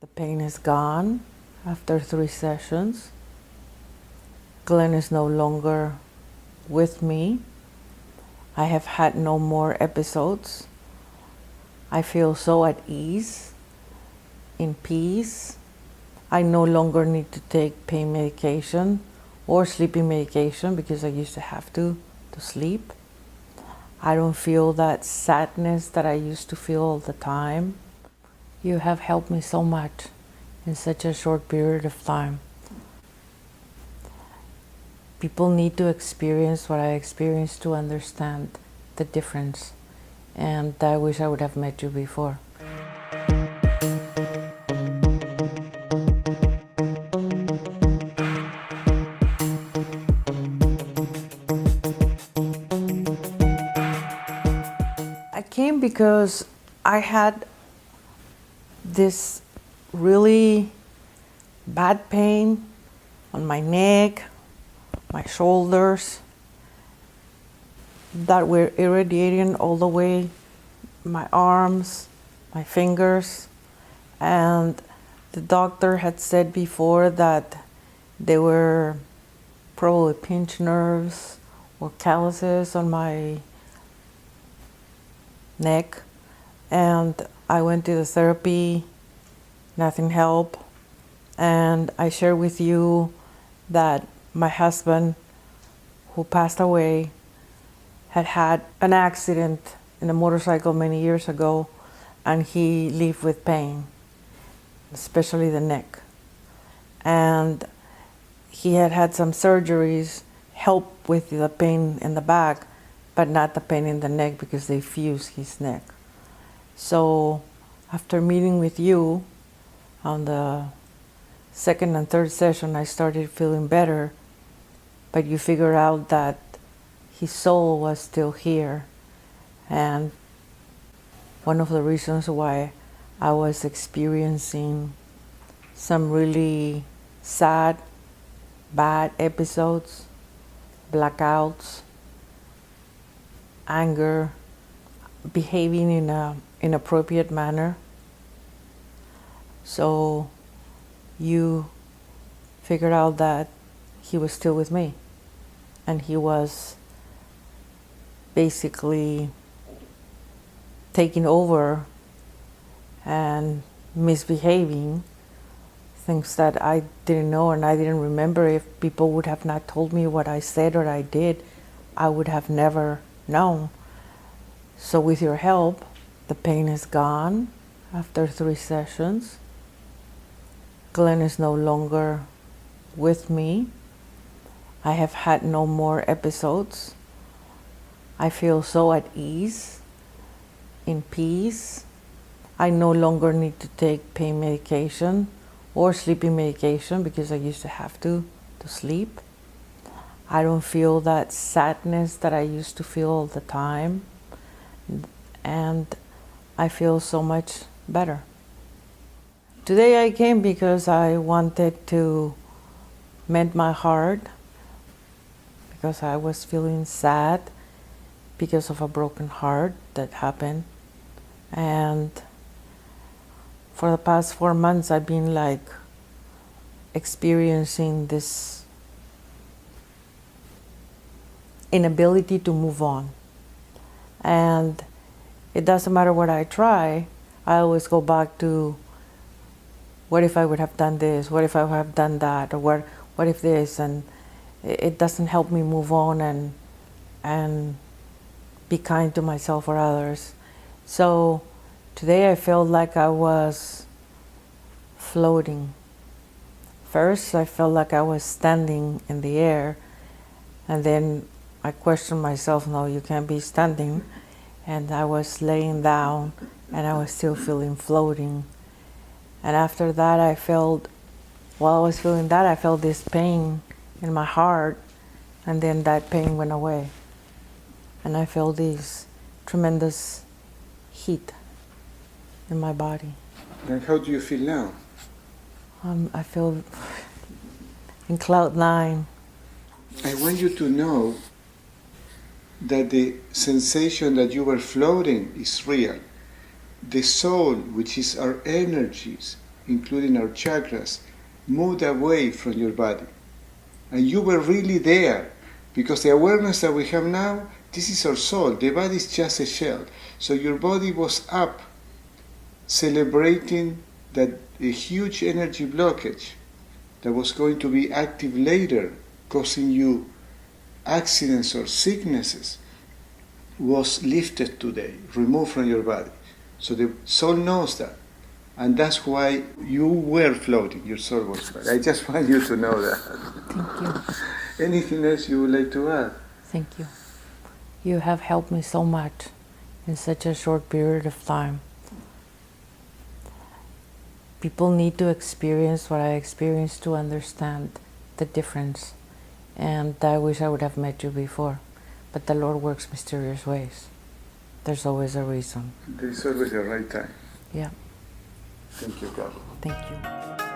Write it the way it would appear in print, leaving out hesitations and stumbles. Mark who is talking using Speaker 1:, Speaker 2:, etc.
Speaker 1: The pain is gone after 3 sessions. Glenn is no longer with me. I have had no more episodes. I feel so at ease, in peace. I no longer need to take pain medication or sleeping medication because I used to have to sleep. I don't feel that sadness that I used to feel all the time. You have helped me so much in such a short period of time. People need to experience what I experienced to understand the difference, and I wish I would have met you before. I came because I had this really bad pain on my neck, my shoulders, that were irradiating all the way my arms, my fingers, and the doctor had said before that they were probably pinched nerves or calluses on my neck, and I went to the therapy, nothing helped, and I shared with you that my husband, who passed away, had an accident in a motorcycle many years ago, and he lived with pain, especially the neck. And he had some surgeries help with the pain in the back, but not the pain in the neck because they fused his neck. So after meeting with you on the second and third session, I started feeling better, but you figured out that his soul was still here. And one of the reasons why I was experiencing some really sad, bad episodes, blackouts, anger, behaving in an inappropriate manner. So you figured out that he was still with me, and he was basically taking over and misbehaving, things that I didn't know and I didn't remember. If people would have not told me what I said or I did, I would have never known. So with your help, the pain is gone after 3 sessions. Glenn is no longer with me. I have had no more episodes. I feel so at ease, in peace. I no longer need to take pain medication or sleeping medication because I used to have to sleep. I don't feel that sadness that I used to feel all the time, and I feel so much better. Today I came because I wanted to mend my heart, because I was feeling sad because of a broken heart that happened. And for the past 4 months I've been experiencing this inability to move on. And it doesn't matter what I try, I always go back to, what if I would have done this? What if I would have done that? Or what if this? And it doesn't help me move on and be kind to myself or others. So today I felt like I was floating. First, I felt like I was standing in the air, and then I questioned myself, no, you can't be standing. And I was laying down, and I was still feeling floating. And after that, while I was feeling that, I felt this pain in my heart, and then that pain went away. And I felt this tremendous heat in my body.
Speaker 2: And how do you feel now?
Speaker 1: I feel in cloud 9.
Speaker 2: I want you to know that the sensation that you were floating is real. The soul, which is our energies, including our chakras, moved away from your body. And you were really there, because the awareness that we have now, this is our soul. The body is just a shell. So your body was up, celebrating that a huge energy blockage that was going to be active later, causing you accidents or sicknesses, was lifted today, removed from your body. So the soul knows that. And that's why you were floating, your soul was floating. I just want you to know that.
Speaker 1: Thank you.
Speaker 2: Anything else you would like to add?
Speaker 1: Thank you. You have helped me so much in such a short period of time. People need to experience what I experienced to understand the difference. And I wish I would have met you before. But the Lord works mysterious ways. There's always a reason.
Speaker 2: There's always a right time.
Speaker 1: Yeah.
Speaker 2: Thank you, God.
Speaker 1: Thank you.